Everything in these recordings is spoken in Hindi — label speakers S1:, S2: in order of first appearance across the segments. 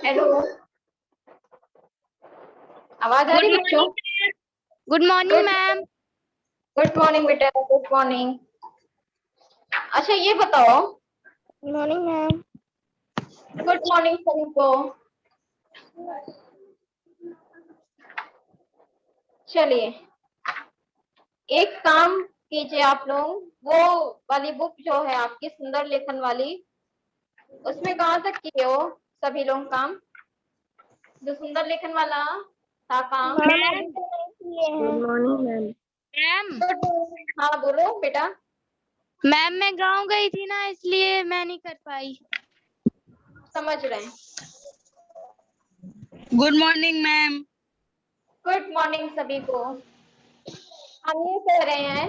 S1: हेलो, आवाज आ
S2: गुड
S1: रही बच्चों?
S2: Morning. Good morning ma'am.
S1: Good morning बेटा, गुड मॉर्निंग। अच्छा ये बताओ।
S3: Good morning ma'am.
S1: Good morning सभी को। चलिए एक काम कीजिए आप लोग, वो वाली बुक जो है आपकी सुंदर लेखन वाली, उसमें कहाँ तक किए हो सभी लोग काम? जो सुंदर लेखन वाला था काम।
S3: मैम अभी तो नहीं किए हैं। Good morning ma'am.
S2: मैम
S1: हाँ बोलो बेटा।
S2: मैम मैं गांव गई थी ना, इसलिए मैं नहीं कर पाई।
S1: समझ रहे हैं।
S2: Good morning ma'am.
S1: Good morning सभी को। हम ये कह रहे हैं,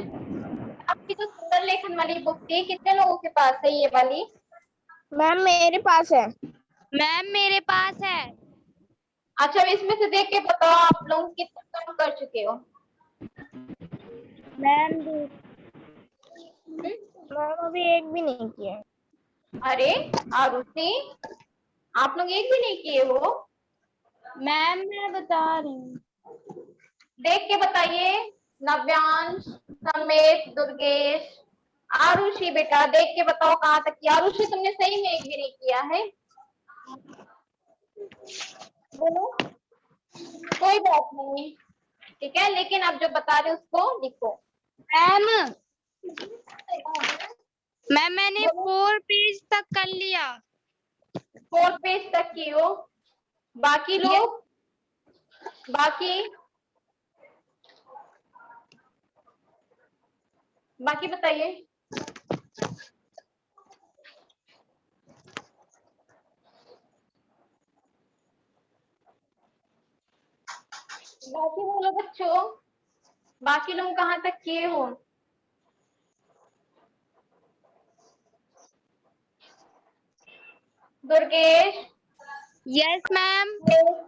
S1: आपकी जो सुंदर लेखन वाली बुक थी, कितने लोगों के पास है ये वाली?
S3: मैम मेरे पास है।
S2: मैम मेरे पास है।
S1: अच्छा अब इसमें से देख के बताओ आप लोग कितना काम कर चुके हो।
S3: मैम अभी एक भी नहीं किया।
S1: अरे आरुषि, आप लोग एक भी नहीं किए हो?
S2: मैम मैं बता रही हूँ।
S1: देख के बताइए। नव्यांश, समेत, दुर्गेश, आरुषि बेटा देख के बताओ कहाँ तक किया। आरुषि तुमने सही में एक भी नहीं किया है? बोलो। कोई बात नहीं, ठीक है, लेकिन आप जो बता रहे हो उसको लिखो।
S2: मैम मैंने 4 पेज तक कर लिया।
S1: 4 पेज तक की हो। बाकी लोग, बाकी बताइए। बाकी बोलो बच्चों, बाकी लोग कहाँ तक किए हो? Durgesh,
S2: yes ma'am.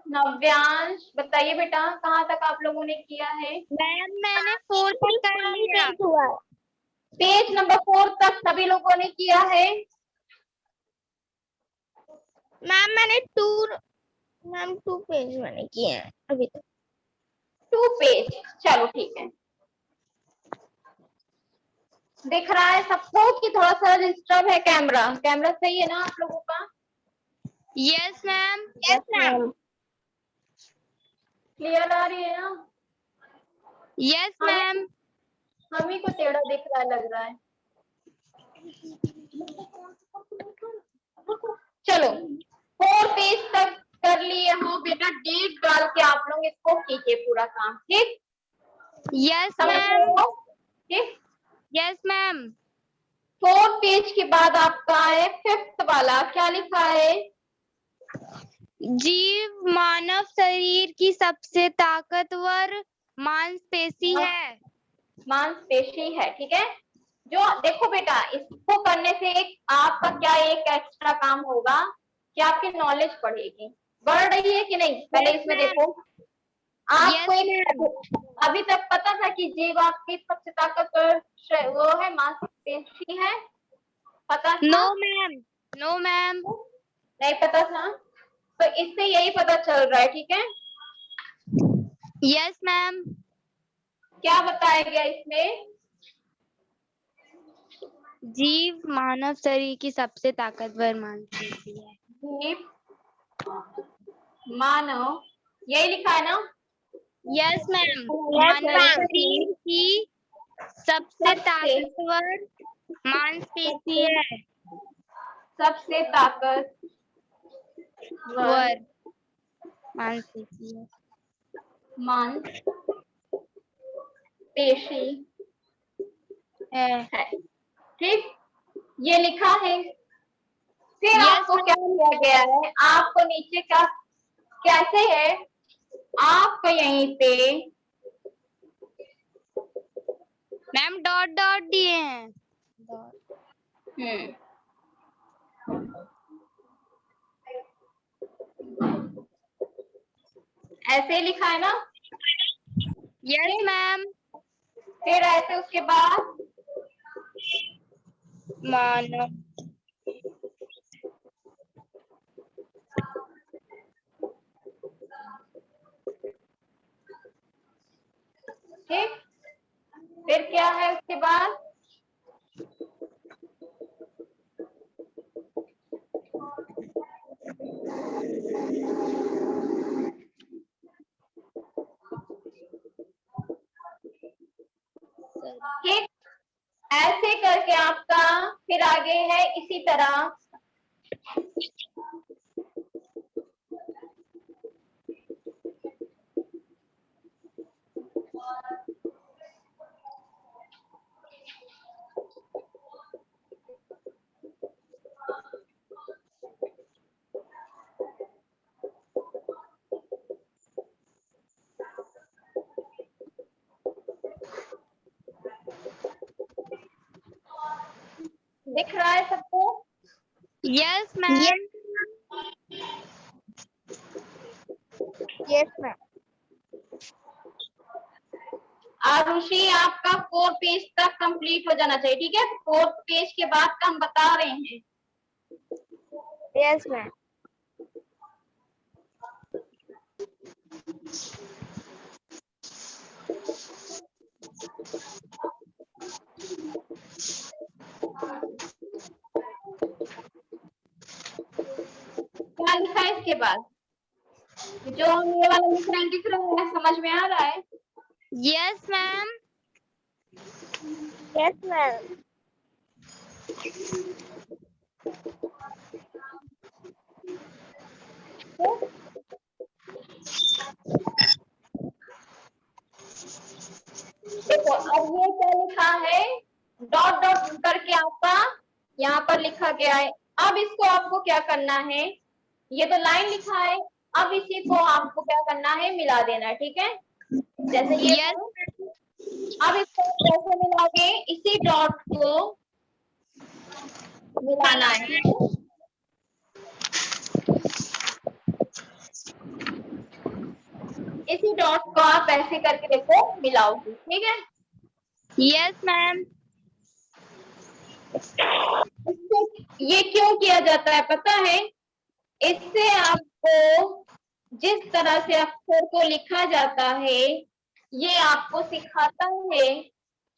S1: नव्यांश बताइए बेटा कहाँ तक आप लोगों ने किया है?
S2: मैम मैंने 4 तक कर लिया।
S1: पेज नंबर 4 तक सभी लोगों ने किया है?
S3: मैम मैम 2 पेज मैंने किए हैं अभी तक।
S1: 2 पेज, चलो ठीक है। दिख रहा है सबको कि थोड़ा सा डिस्टर्ब है? कैमरा सही है ना आप लोगों का?
S2: Yes ma'am.
S3: Yes ma'am.
S1: Clear आ रही है ना?
S2: Yes ma'am.
S1: हम ही को टेढ़ा दिख रहा है लग रहा है। चलो 4 पेज तक कर लिए हो बेटा, डेट डाल के आप लोग इसको कीजिए पूरा काम, ठीक?
S2: यस
S1: समझ रहे
S2: मैम।
S1: हो? ठीक।
S2: Yes ma'am.
S1: 4 पेज के बाद आपका है 5th वाला, क्या लिखा है?
S2: जीव मानव शरीर की सबसे ताकतवर मांसपेशी है।
S1: मांसपेशी है, ठीक है। जो देखो बेटा, इसको करने से एक आपका क्या एक एक्स्ट्रा काम होगा कि आपकी नॉलेज बढ़ेगी। बढ़ रही है कि नहीं? पहले
S2: Yes,
S1: इसमें
S2: ma'am.
S1: देखो। आपको
S2: Yes,
S1: एक
S2: ma'am.
S1: अभी तक पता था कि जीव आपकी सबसे ताकतवर वो है, मांसपेशी है, पता था?
S2: No, ma'am. No, ma'am.
S1: नहीं पता था? तो इससे यही पता चल रहा है, ठीक है।
S2: Yes, ma'am.
S1: क्या बताया गया इसमें?
S2: जीव मानव शरीर की सबसे ताकतवर मांसपेशी है।
S1: जीव मानव, यही लिखा है ना?
S2: Yes, ma'am.
S3: Yes,
S2: मानव
S3: ma'am.
S2: शरीर की सबसे ताकतवर मांसपेशी है।
S1: सबसे ताकतवर
S2: वर मांसपेशी है।
S1: मांसपेशी
S2: है।
S1: है, ठीक, ये लिखा है। फिर
S2: Yes,
S1: आपको क्या किया गया है? आपको नीचे क्या कैसे है, आपको यहीं पे
S2: मैम डॉट डॉट दिए हैं।
S1: ऐसे ही लिखा है ना?
S2: Yes, ma'am.
S1: फिर ऐसे उसके बाद
S2: मानव
S1: ठीक, फिर क्या है उसके बाद? ठीक, ऐसे करके आपका फिर आगे है इसी तरह। दिख रहा है सबको?
S2: Yes ma'am.
S3: Yes ma'am.
S1: Arushi, आपका 4 पेज तक कंप्लीट हो जाना चाहिए, ठीक है? 4 पेज के बाद का हम बता रहे हैं।
S3: Yes ma'am.
S1: क्या लिखा है इसके बाद? जो हम ये वाला लिख रहे हैं, दिख रहा है? समझ में आ रहा है?
S2: Yes ma'am.
S3: Yes ma'am.
S1: देखो अब ये क्या लिखा है, डॉट डॉट करके आपका यहाँ पर लिखा गया है। अब इसको आपको क्या करना है, ये तो लाइन लिखा है, अब इसी को आपको क्या करना है, मिला देना है, ठीक है? जैसे ये
S2: यस।
S1: अब इसको कैसे मिलाओगे, इसी डॉट को मिलाना है, ठीक है? इसी डॉट को आप ऐसे करके देखो मिलाओगे, ठीक है?
S2: Yes ma'am.
S1: इससे ये क्यों किया जाता है पता है? इससे आपको जिस तरह से अक्षर को लिखा जाता है, ये आपको सिखाता है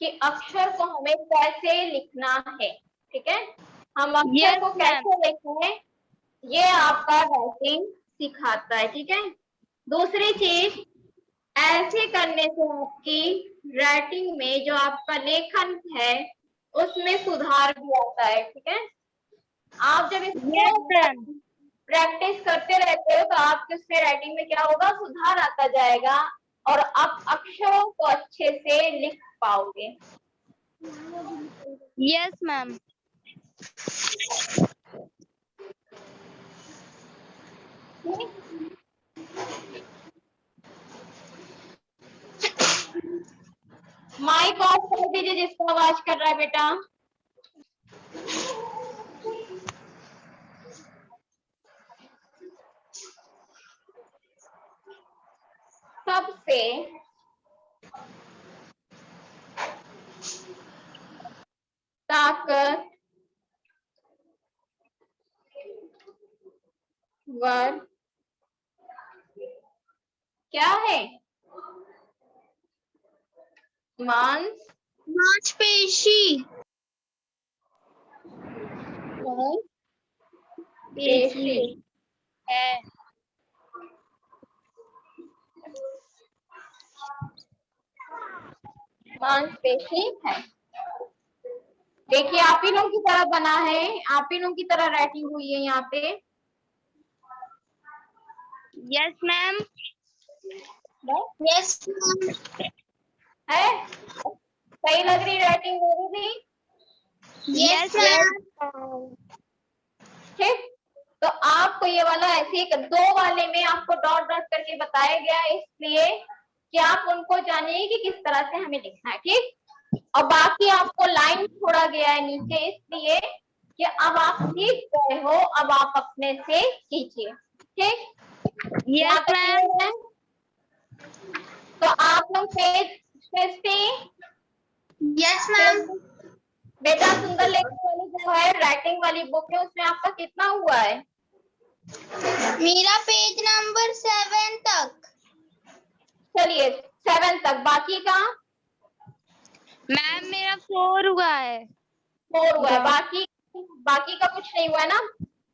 S1: कि अक्षर को हमें कैसे लिखना है, ठीक है? हम अक्षर
S2: Yes,
S1: को
S2: ma'am.
S1: कैसे लिखें, ये आपका राइटिंग सिखाता है, ठीक है? दूसरी चीज, ऐसे करने से आपकी राइटिंग में जो आपका लेखन है उसमें सुधार भी आता है, ठीक है? आप जब इसको
S2: Yes, ma'am.
S1: प्रैक्टिस करते रहते हो तो आपके उसमें राइटिंग में क्या होगा, सुधार आता जाएगा और आप अक्षरों को अच्छे से लिख पाओगे।
S2: Yes, ma'am.
S1: माइक ऑफ कर दीजिए जिसको आवाज कर रहा है बेटा। सबसे ताकतवर क्या है?
S3: मांसपेशी।
S1: पेशी
S2: है।
S1: मांसपेशी है। देखिए आप ही लोगों की तरह बना है, आप ही लोगों की तरह राइटिंग हुई है यहाँ पे।
S2: Yes, ma'am.
S3: यस
S1: है, सही लग रही राइटिंग मेरी भी?
S2: Yes, ma'am.
S1: ठीक, तो आपको ये वाला ऐसे 2 वाले में आपको डॉट डॉट करके बताया गया है, इसलिए कि आप उनको जानिए कि किस तरह से हमें लिखना है, ठीक? और बाकी आपको लाइन छोड़ा गया है नीचे, इसलिए कि अब आप सीख गए हो, अब आप अपने से कीजिए, ठीक?
S2: Yes, ma'am.
S1: तो आप लोग पेज पे
S3: यस मैम।
S1: बेटा सुंदर लेखन वाली जो है राइटिंग वाली बुक है, उसमें आपका कितना हुआ है?
S3: मेरा पेज नंबर 7 तक।
S1: चलिए 7 तक, बाकी का
S2: मैम मेरा 4 हुआ है।
S1: 4 हुआ है,
S2: God.
S1: बाकी का कुछ नहीं हुआ है ना।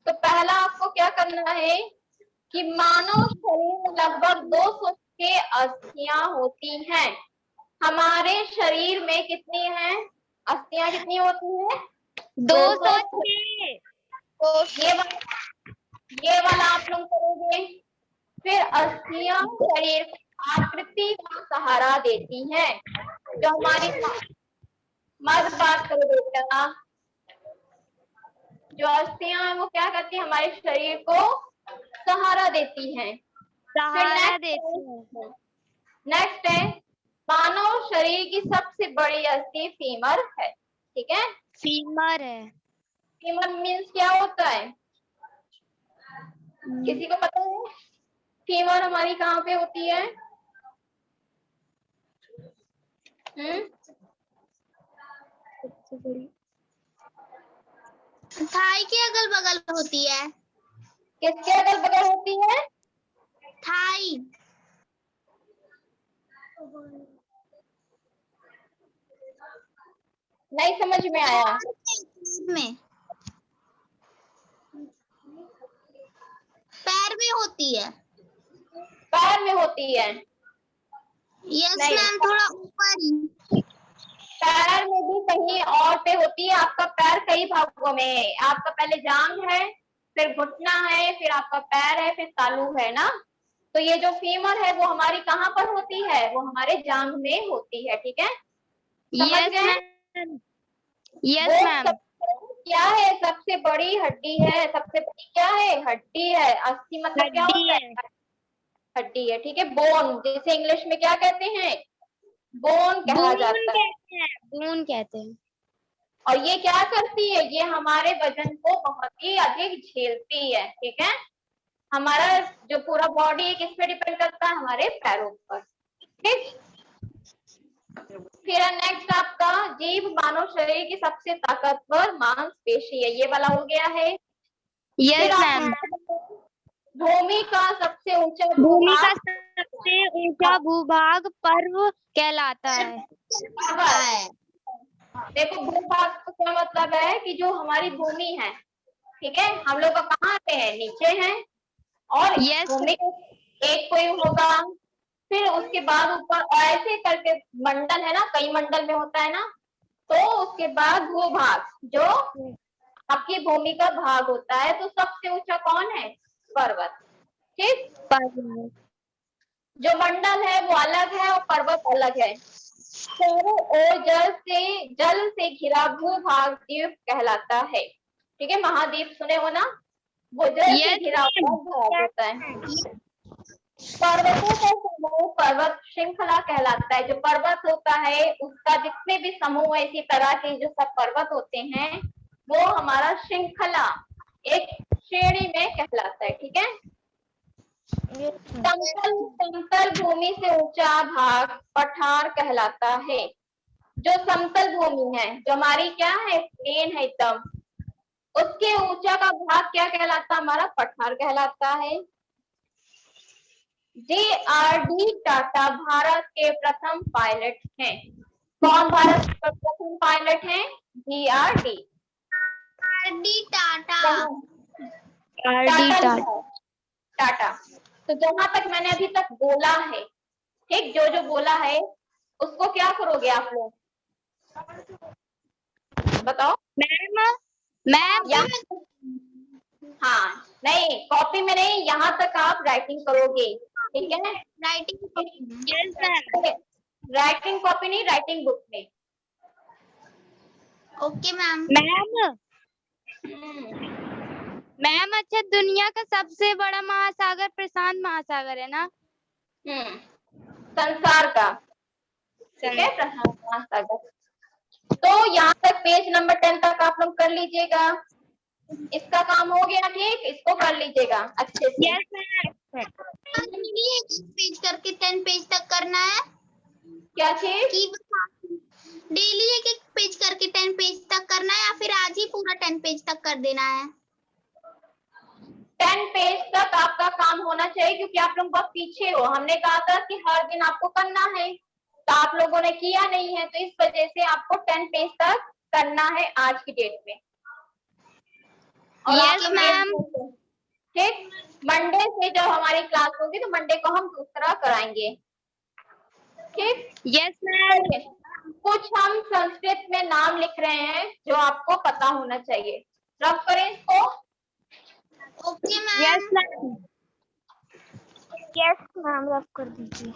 S1: तो पहला आपको क्या करना है कि मानव शरीर में लगभग 200 के अस्थियां होती हैं। हमारे शरीर में कितनी हैं अस्थियां, कितनी होती हैं?
S2: 206।
S1: ये वाला आप लोग करोगे। फिर अस्थियां शरीर को आकृति का सहारा देती हैं। जो हमारी मर्द बात करो बेटा, जो अस्थियां हैं वो क्या करती हैं? हमारे शरीर को सहारा देती हैं।
S2: सहारा देती है।
S1: नेक्स्ट है मानव शरीर की सबसे बड़ी अस्थि फीमर है। ठीक है,
S2: फीमर है।
S1: फीमर मीन्स क्या होता है? किसी को पता है फीमर हमारी कहाँ पे होती है?
S2: सबसे बड़ी
S3: थाई के अगल बगल होती है।
S1: किसके अगल बगल होती है?
S3: थाई
S1: नहीं समझ में आया।
S3: में पैर में होती है।
S1: पैर में होती है?
S3: यस
S1: नहीं,
S3: मैम, थोड़ा ऊपर ही।
S1: पैर में भी कहीं और पे होती है। आपका पैर कई भागों में है। आपका पहले जांघ है, फिर घुटना है, फिर आपका पैर है, फिर तालू है ना। तो ये जो फीमर है वो हमारी कहाँ पर होती है? वो हमारे जांघ में होती है। ठीक है, समझ
S2: यस
S1: गए?
S2: मैम। यस
S1: वो
S2: मैम।
S1: क्या है? सबसे बड़ी हड्डी है। सबसे बड़ी क्या है? हड्डी है। अस्थि मतलब क्या
S2: हड्डी
S1: होता
S2: है।
S1: है? हड्डी है। ठीक है, बोन जिसे इंग्लिश में क्या कहते हैं? बोन कहा
S2: बून
S1: जाता है।
S2: कहते हैं। बून कहते हैं।
S1: और ये क्या करती है? ये हमारे वजन को बहुत ही अधिक झेलती है। ठीक है, हमारा जो पूरा बॉडी है किस पे डिपेंड करता है? हमारे पैरों पर। ठीक, फिर नेक्स्ट आपका जीभ मानव शरीर की सबसे ताकतवर मांसपेशी है। ये वाला हो गया है। फिर
S2: यस
S1: आप
S2: मैम।
S1: भूमि का सबसे ऊंचा
S2: भूमि का
S1: भूभाग
S2: सबसे ऊंचा भूभाग पर्वत कहलाता है।
S1: देखो, भूभाग का क्या मतलब है कि जो हमारी भूमि है, ठीक है, हम लोग का कहाँ पे है? नीचे है। और
S2: यस।
S1: भूमि एक कोई होगा, फिर उसके बाद ऊपर ऐसे करके मंडल है ना, कई मंडल में होता है ना। तो उसके बाद भूभाग जो आपकी भूमि का भाग होता है। तो सबसे ऊंचा कौन है? पर्वत। ठीक,
S2: पर्वत।
S1: जो मंडल है वो अलग है और पर्वत अलग है। चारों ओर जल से घिरा भूभाग द्वीप कहलाता है। ठीक है, महाद्वीप सुने हो ना, वो जल से
S2: यस
S1: घिरा हुआ भाग होता है। पर्वतों का समूह पर्वत श्रृंखला कहलाता है। जो पर्वत होता है उसका जितने भी समूह इसी तरह के जो सब पर्वत होते हैं वो हमारा श्रृंखला एक श्रेणी में कहलाता है। ठीक है, समतल भूमि से ऊंचा भाग पठार कहलाता है। जो समतल भूमि है, जो हमारी क्या है? प्लेन है एकदम, उसके ऊंचा का भाग क्या कहलाता है? हमारा पठार कहलाता है। जे.आर.डी. टाटा भारत के प्रथम पायलट हैं। कौन भारत के प्रथम पायलट हैं? जे.आर.डी.
S3: टाटा।
S1: टाटा। टाटा। तो जहां तक मैंने अभी तक बोला है, ठीक, जो जो बोला है उसको क्या करोगे आप लोग? बताओ।
S2: मैम। मैम
S1: हाँ, नहीं कॉपी में नहीं, यहाँ तक आप राइटिंग करोगे। ठीक है,
S3: writing.
S2: Yes ma'am.
S1: Writing copy नहीं, राइटिंग बुक में।
S3: Okay ma'am.
S2: मैम मैम अच्छा, दुनिया का सबसे बड़ा महासागर प्रशांत महासागर है ना?
S1: संसार का, ठीक है, प्रशांत महासागर। तो यहाँ तक पेज नंबर 10 तक आप लोग कर लीजिएगा। इसका काम हो गया, ठीक, इसको कर लीजिएगा अच्छे से।
S2: Yes ma'am.
S3: एक पेज करके 10 पेज तक करना है।
S1: क्या चीज?
S3: डेली एक एक पेज करके 10 पेज तक करना है, या फिर आज ही पूरा 10 पेज तक कर देना है?
S1: 10 पेज तक आपका काम होना चाहिए, क्योंकि आप लोग बहुत पीछे हो। हमने कहा था कि हर दिन आपको करना है। तो आप लोगों ने किया नहीं है, तो इस वजह से आपको 10 पेज तक करना है आज की डेट में। और आप
S2: Yes,
S1: लोग
S2: ma'am.
S1: ठीक, मंडे से जब हमारी क्लास होगी तो मंडे को हम दूसरा कराएंगे। ठीक,
S2: Yes, ma'am.
S1: चलिए, कुछ हम संस्कृत में नाम लिख रहे हैं जो आपको पता होना चाहिए। रब करें इसको।
S3: Okay
S2: Yes,
S3: ma'am.
S2: ma'am. Yes, ma'am. रब कर दीजिए।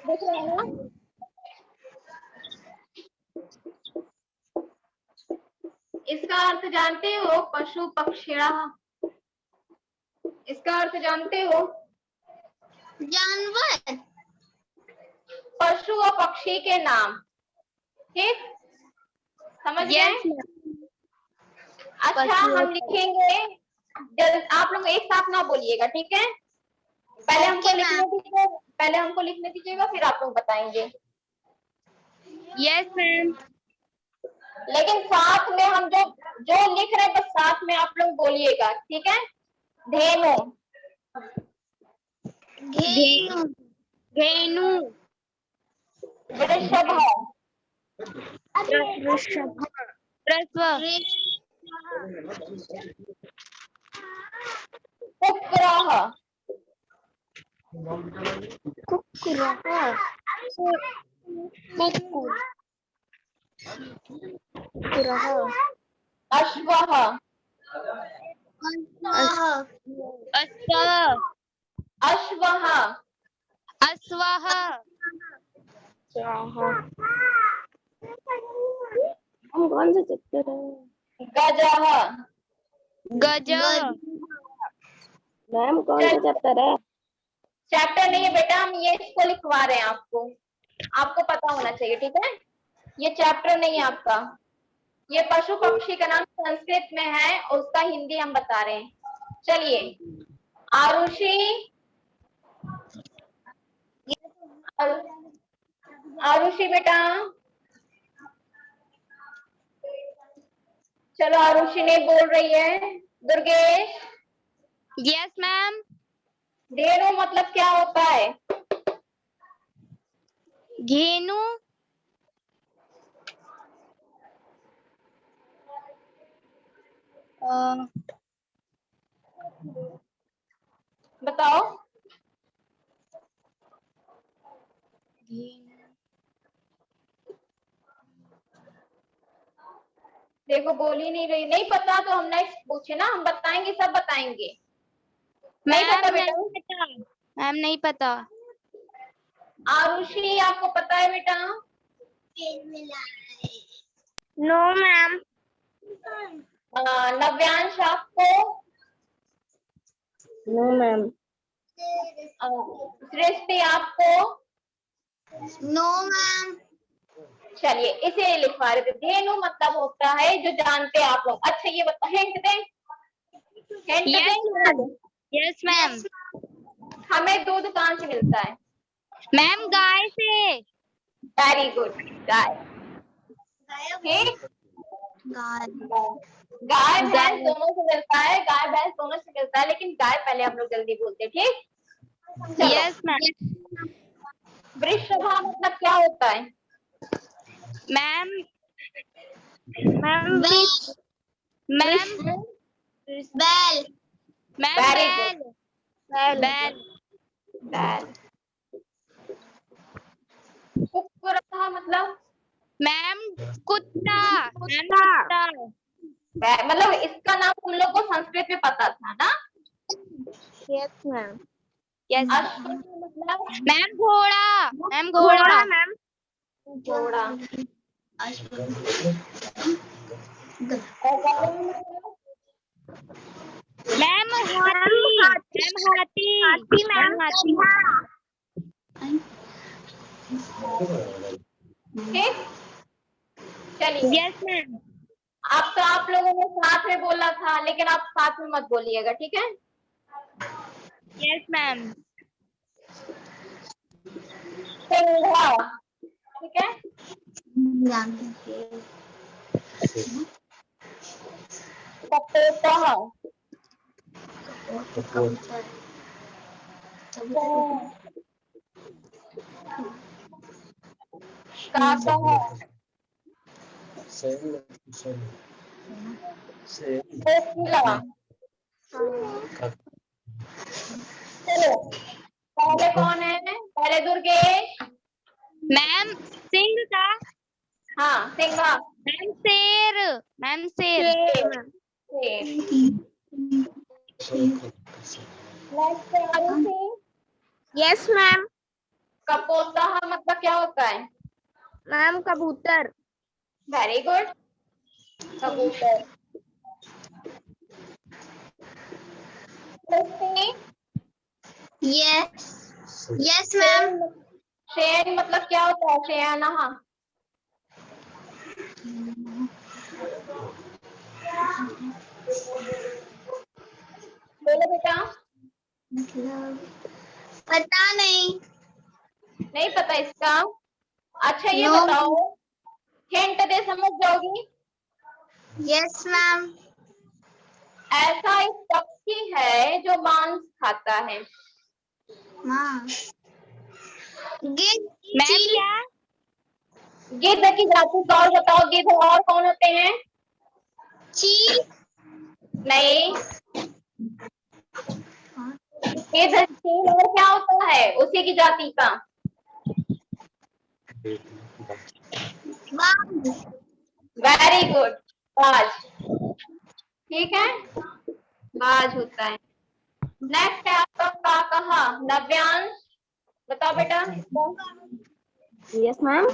S1: देख रहे हैं ना? इसका अर्थ जानते हो? पशु पक्षिणा। इसका अर्थ जानते हो?
S3: जानवर।
S1: पशु और पक्षी के नाम। ठीक, समझ गए?
S2: Yes, ma'am.
S1: अच्छा,
S2: पशु और
S1: हम लिखेंगे। आप लोग एक साथ ना बोलिएगा, ठीक है? पहले हमको
S3: ओके
S1: लिखने
S3: मैम।
S1: दीजिए, पहले हमको लिखने दीजिएगा, फिर आप लोग बताएंगे।
S2: Yes, ma'am.
S1: लेकिन साथ में हम जो जो लिख रहे हैं बस साथ में आप लोग बोलिएगा, ठीक है? धेनु,
S3: घेनु।
S2: धेनु।
S1: वृषभ,
S2: वृषभ। रस्व।
S1: कुक्रः,
S2: कुक्कुरः। कुक्कुर। कुक्कुरः।
S1: अश्वः,
S2: अश्व।
S1: अश्वः,
S2: अश्वः। हम कौन सा चैप्टर है?
S1: गजः।
S2: गज।
S1: मैम कौन सा चैप्टर है? चैप्टर नहीं है बेटा, हम ये इसको लिखवा रहे हैं आपको, आपको पता होना चाहिए, ठीक है? ये चैप्टर नहीं है आपका। ये पशु पक्षी का नाम संस्कृत में है और उसका हिंदी हम बता रहे हैं। चलिए, आरुषि, आरुषि बेटा, चलो आरुषि ने बोल रही है। Durgesh,
S2: Yes, ma'am.
S1: धेनु मतलब क्या होता है?
S2: घेनु।
S1: बताओ। देखो बोल ही नहीं रही। नहीं पता तो हम नेक्स्ट पूछे ना, हम बताएंगे, सब बताएंगे। नहीं
S2: मैम
S1: पता बेटा?
S2: नहीं पता। मैम नहीं पता।
S1: आरुषि आपको पता है बेटा?
S2: No ma'am.
S1: नव्यांश आपको?
S2: No ma'am.
S1: सृष्टि आपको?
S3: No ma'am.
S1: चलिए इसे लिखवा रहे थे। धेनु मतलब होता है जो जानते हैं आप लोग। अच्छा ये बता, हिंट दें? हिंट दें?
S2: Yes ma'am.
S1: हमें दूध कहाँ से मिलता है?
S2: मैम गाय से।
S1: वेरी गुड, गाय। ठीक,
S3: गाय।
S1: गाय भैंस दोनों से मिलता है, गाय भैंस दोनों से मिलता है, लेकिन गाय पहले हम लोग जल्दी बोलते हैं। ठीक,
S2: यस मैम।
S1: वृषभा मतलब क्या होता है?
S2: मैम मैम मैम
S3: बैल।
S2: मैम
S1: Very
S2: बैल।
S1: good.
S2: बैल।
S1: बैल। कुक्कुरहा मतलब?
S2: मैम कुत्ता। मैम कुत्ता।
S1: मतलब इसका नाम तुम लोग को संस्कृत में पता था ना?
S2: Yes ma'am. यस
S1: अश्व मतलब?
S2: मैम घोड़ा। मैम घोड़ा। मैम
S1: घोड़ा।
S2: मैम हाथी। मैम हाथी। मैम हाथी।
S1: ठीक, चलिए
S2: यस मैम।
S1: आप तो आप लोगों ने साथ में बोला था, लेकिन आप साथ में मत बोलिएगा, ठीक है?
S2: Yes, ma'am.
S1: सिंघा, ठीक है? कपोता, काका, कोकिला। चलो, पहले कौन है? पहले दुर्गेश।
S2: Ma'am, सिंह का।
S1: हाँ, सिंघा।
S2: Ma'am, शेर। Ma'am, शेर।
S1: नेक्स्ट है आरुषि।
S2: Yes, ma'am.
S1: कपोता मतलब क्या होता है?
S2: Ma'am, कबूतर।
S1: वेरी गुड, कबूतर। सृष्टि,
S3: यस यस मैम।
S1: शेन मतलब क्या होता है? शेयाना। बोलो बेटा।
S3: पता नहीं।
S1: नहीं पता इसका? अच्छा ये
S3: No.
S1: बताओ, हिंट दे समझ जाओगी।
S3: Yes ma'am.
S1: ऐसा एक पक्षी है जो मांस खाता है।
S3: गिद्ध।
S2: Ma'am,
S3: चील।
S2: क्या?
S1: गिद्ध की जाति का और बताओ, गिद्ध और कौन होते हैं?
S3: चील।
S1: नहीं, गिद्ध चील और क्या होता है उसी की जाति का?
S3: बाघ।
S1: वेरी गुड, बाज। ठीक है, बाज होता है। नेक्स्ट है आपका काकहा, नव्यांश। बताओ बेटा।
S2: Yes, ma'am.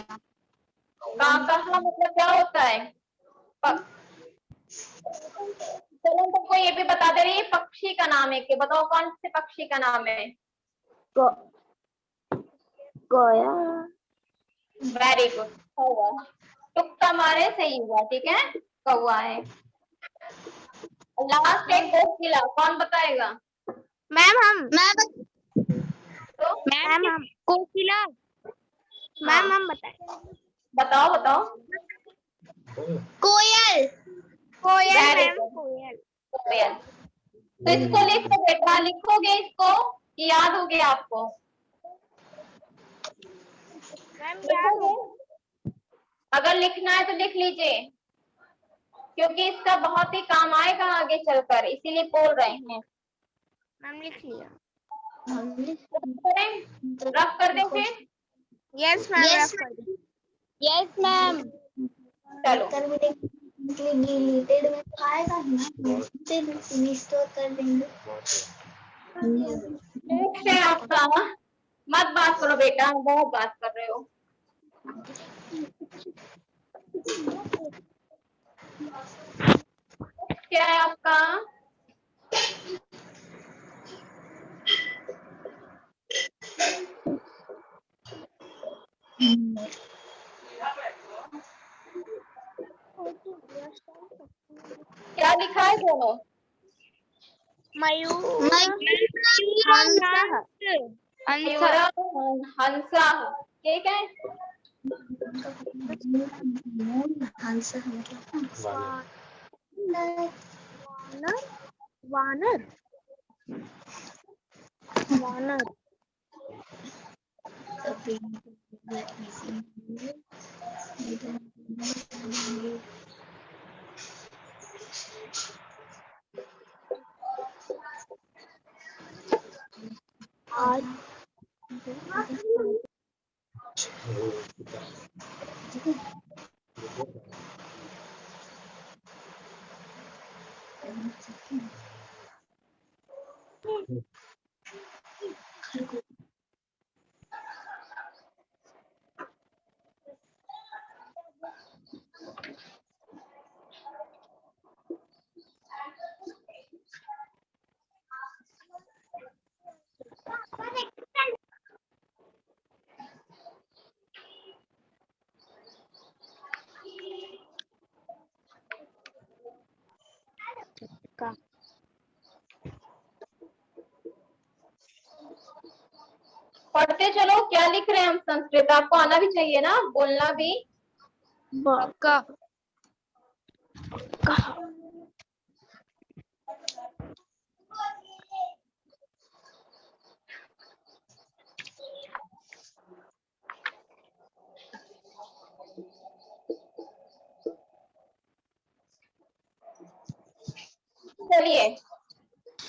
S1: काकहा मतलब क्या होता है? चलो तुमको ये भी बता दे रही है, पक्षी का नाम है कि बताओ कौन से पक्षी का नाम है?
S2: कोया।
S1: वेरी गुड, कौवा। तुक्का मारे सही हुआ, ठीक है, कौवा है। लास्ट एक कोकिला, कौन बताएगा?
S2: मैम हम।
S1: तो
S2: मैम हम। कोकिला। मैम हम बताएं।
S1: बताओ बताओ।
S3: कोयल।
S2: कोयल
S1: वेरी
S2: मैम,
S1: गुड,
S2: कोयल।
S1: कोयल। तो इसको लिखो बेटा, लिखोगे इसको कि याद हो गया आपको?
S2: मैम याद हो।
S1: लिखोगे? अगर लिखना है तो लिख लीजिए, क्योंकि इसका बहुत ही काम आएगा आगे चलकर, इसीलिए बोल रहे हैं।
S2: मैम लिख लिया।
S1: करें, रफ कर दें फिर?
S2: यस मैम,
S3: Yes,
S2: रफ कर दीजिए। Yes ma'am.
S1: चलो,
S3: डिलीटेड में तो आएगा ही ना, रिस्टोर कर देंगे।
S1: नेक्स्ट है आपका, मत बात करो बेटा, बहुत बात कर रहे हो। क्या है आपका? क्या लिखा है दोनों?
S2: मयूर।
S3: हंस।
S1: मयूर, हंसा, ठीक है।
S3: हंस
S2: वानर। वानर। आज का।
S1: पढ़ते चलो, क्या लिख रहे हैं हम? संस्कृत आपको आना भी चाहिए ना, बोलना भी।
S2: का।
S1: चलिए,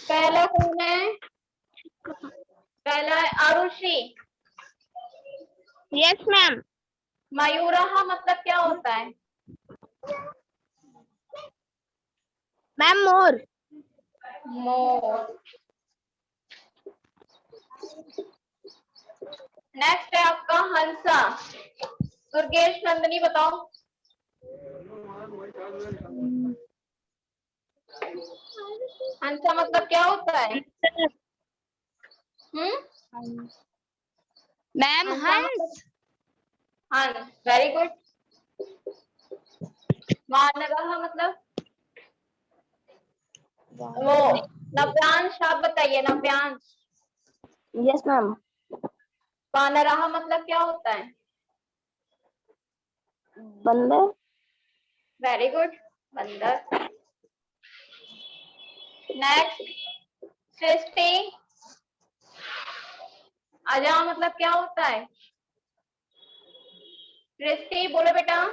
S1: पहला कौन है? पहला है आरुषि।
S2: Yes ma'am.
S1: मयूरहा मतलब क्या होता है?
S2: मैम मोर।
S1: मोर। नेक्स्ट है आपका हंसा। दुर्गेश नंदिनी बताओ। हंसा मतलब क्या होता है?
S2: मैम
S1: हंसा
S2: हंस।
S1: मतलब हंस, वेरी गुड। वानरहा मतलब वो नव्यांश, आप बताइए नव्यांश।
S2: Yes ma'am.
S1: वानरहा मतलब क्या होता है?
S2: बंदर।
S1: वेरी गुड, बंदर। नेक्स्ट, सृष्टि। अजा मतलब क्या होता है? सृष्टि बोलो बेटा,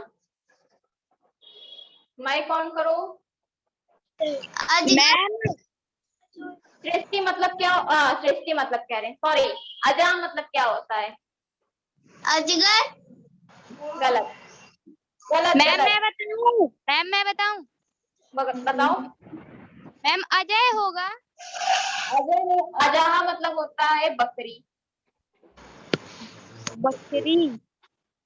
S1: माइक ऑन करो।
S3: अजगर।
S1: सृष्टि मतलब क्या? सृष्टि मतलब कह रहे हैं, सॉरी। अजा मतलब क्या होता है?
S3: अजगर।
S1: गलत, गलत,
S2: मैम
S1: गलत।
S2: मैं बताऊं? मैम मैं बताऊं?
S1: बताओ।
S2: मैम अजय होगा।
S1: अजय नहीं, अजहा मतलब होता है बकरी।
S2: बकरी।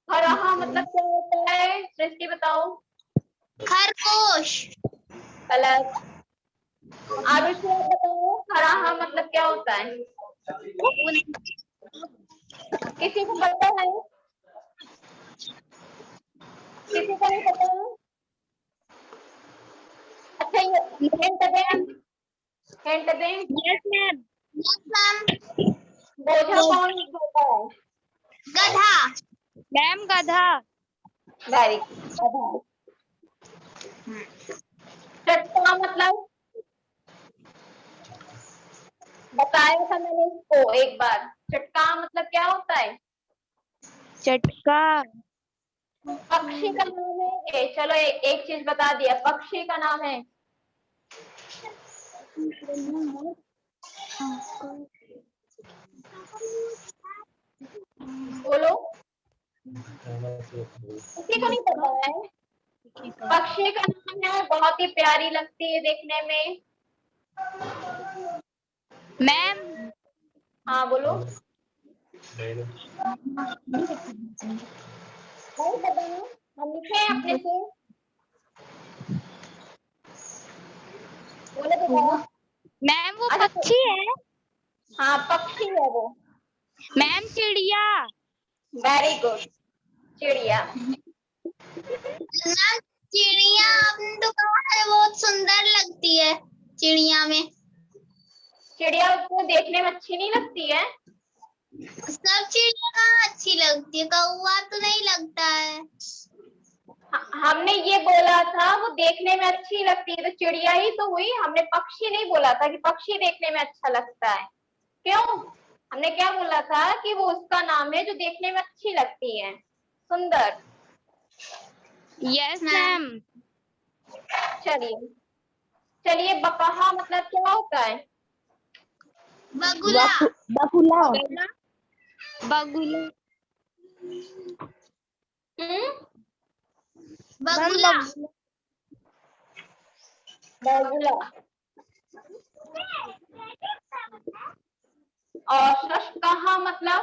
S1: हरहा मतलब क्या होता है? सृष्टि बताओ।
S3: खरगोश।
S1: गलत। आरुषि आप बताओ, हराहा मतलब क्या होता है? किसी को पता है? किसी को नहीं पता है? अच्छा, ये हिंट दें, हिंट दें।
S2: Yes ma'am.
S3: Yes ma'am.
S1: बोझा कौन होता है?
S3: गधा।
S2: मैम गधा।
S1: Very good. चट्टा मतलब बताया था मैंने इसको एक बार। चटका मतलब क्या होता है?
S2: चटका।
S1: पक्षी का नाम है ये। चलो एक चीज बता दिया, पक्षी का नाम है। बोलो, किसी को नहीं पता है? पक्षी का नाम है, बहुत ही प्यारी लगती है देखने में।
S2: मैम
S1: हाँ बोलो। नहीं पता है, हम लिखे हैं अपने से। बोले बताओ।
S2: मैम वो
S1: अच्छा तो,
S2: पक्षी है।
S1: हाँ पक्षी है वो।
S2: मैम चिड़िया।
S1: वेरी गुड, चिड़िया।
S3: मैम चिड़िया आपने तो कहा है बहुत सुंदर लगती है। चिड़िया में
S1: चिड़िया को देखने में अच्छी नहीं लगती है?
S3: सब चिड़िया कहाँ अच्छी लगती है, कौवा तो नहीं लगता है।
S1: हमने ये बोला था वो देखने में अच्छी लगती है, तो चिड़िया ही तो हुई। हमने पक्षी नहीं बोला था कि पक्षी देखने में अच्छा लगता है। क्यों? हमने क्या बोला था कि वो उसका नाम है जो देखने में अच्छी लगती है, सुंदर।
S2: Yes ma'am.
S1: चलिए, चलिए बकहा मतलब क्या होता है?
S3: बगुला।
S2: बगुला। बगुला।
S3: बगुला।
S1: बगुला। और शशकहा मतलब?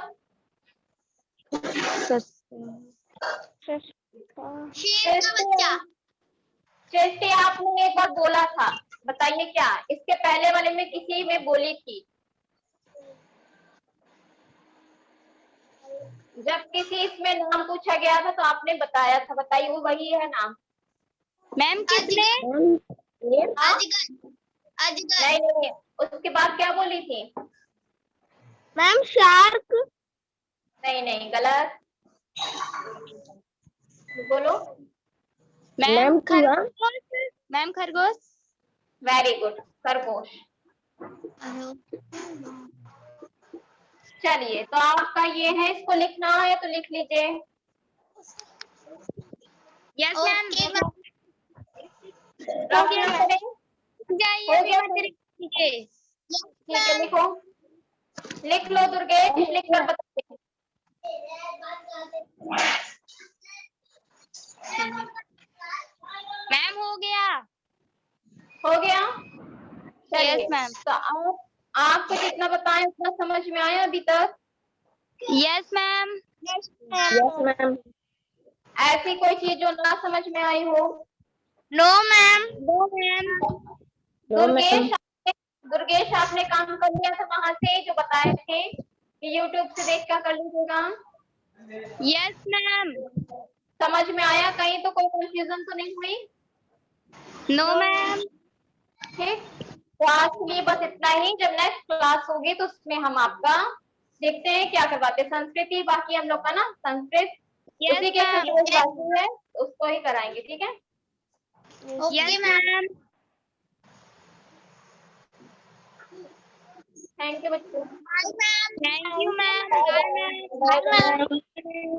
S3: शेर का बच्चा।
S1: चेष्टे आपने एक बार बोला था, बताइए क्या? इसके पहले वाले में किसी में बोली थी, जब किसी इसमें नाम पूछा गया था तो आपने बताया था। बताइए वो वही है नाम?
S2: मैम किसने?
S3: अजगर।
S1: हाँ?
S3: अजगर। अजगर।
S1: नहीं नहीं, उसके बाद क्या बोली थी?
S2: Ma'am shark.
S1: नहीं नहीं, गलत। बोलो।
S2: मैम खरगोश। मैम खरगोश।
S1: वेरी गुड, खरगोश। चलिए, तो आपका ये है, इसको लिखना है तो लिख लीजिए।
S2: Yes ma'am.
S3: ओके
S1: रफ ना करें।
S2: जाइए
S1: हो
S2: अभी
S1: गया
S2: मत
S1: फिर?
S2: लिखिए।
S1: ठीक है, लिखो। लिख लो दुर्गेश, लिख कर बताइए।
S2: मैम हो गया।
S1: हो गया? चलिए,
S2: यस मैम।
S1: तो आपको जितना बताएं उतना समझ में आया अभी तक?
S2: Yes ma'am.
S3: Yes
S2: ma'am.
S1: ऐसी कोई चीज जो ना समझ में आई हो?
S2: No ma'am. No ma'am.
S1: Durgesh आपने काम कर लिया था वहां से जो बताए थे कि यूट्यूब से देख कर लीजिएगा?
S2: Yes ma'am.
S1: समझ में आया? कहीं तो कोई कंफ्यूजन तो नहीं हुई?
S2: No ma'am.
S1: ठीक, तो आज के लिए बस इतना ही। जब नेक्स्ट क्लास होगी तो उसमें हम आपका देखते हैं क्या करवाते हैं। संस्कृति बाकी हम लोग का ना, संस्कृत
S2: यस
S1: उसी के
S2: मैम।
S1: एक्सरसाइज बाकी है, उसको ही कराएंगे। ठीक है,
S3: okay
S2: yes
S3: ma'am.
S2: Ma'am.
S1: Thank you बच्चों।
S3: Bye ma'am.
S2: Thank you ma'am.
S1: Bye
S2: bye
S1: bye.
S2: Ma'am.
S1: Bye bye.